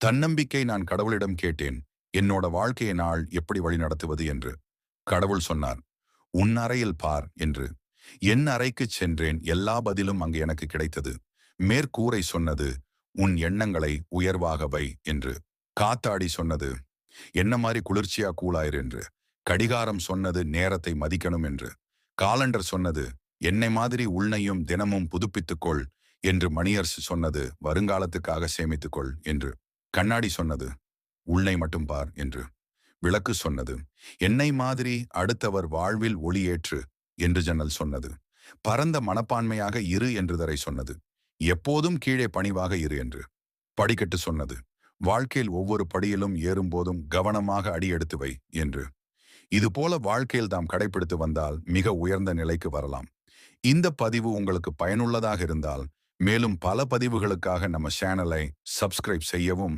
தன்னம்பிக்கை. நான் கடவுளிடம் கேட்டேன், என்னோட வாழ்க்கையை நாள் எப்படி வழிநடத்துவது என்று. கடவுள் சொன்னார், உன் அறையில் பார் என்று. என் அறைக்குச் சென்றேன். எல்லா பதிலும் அங்கு எனக்கு கிடைத்தது. மேற்கூரை சொன்னது, உன் எண்ணங்களை உயர்வாக வை என்று. காத்தாடி சொன்னது, என்ன மாதிரி குளிர்ச்சியா கூலாயிரு என்று. கடிகாரம் சொன்னது, நேரத்தை மதிக்கணும் என்று. காலண்டர் சொன்னது, என்னை மாதிரி உன்னையும் தினமும் புதுப்பித்துக்கொள் என்று. மணியரசு சொன்னது, வருங்காலத்துக்காக சேமித்துக்கொள் என்று. கண்ணாடி சொன்னது, உன்னை மட்டும் பார் என்று. விளக்கு சொன்னது, என்னை மாதிரி அடுத்தவர் வாழ்வில் ஒளியேற்று என்று. ஜன்னல் சொன்னது, பரந்த மனப்பான்மையாக இரு என்று. தரை சொன்னது, எப்போதும் கீழே பணிவாக இரு என்று. படிக்கட்டு சொன்னது, வாழ்க்கையில் ஒவ்வொரு படியிலும் ஏறும்போதும் கவனமாக அடி எடுத்து வை என்று. இதுபோல வாழ்க்கையில் தாம் கடைபிடித்து வந்தால் மிக உயர்ந்த நிலைக்கு வரலாம். இந்த பதிவு உங்களுக்கு பயனுள்ளதாக இருந்தால் மேலும் பல பதிவுகளுக்காக நம்ம சேனலை சப்ஸ்கிரைப் செய்யவும்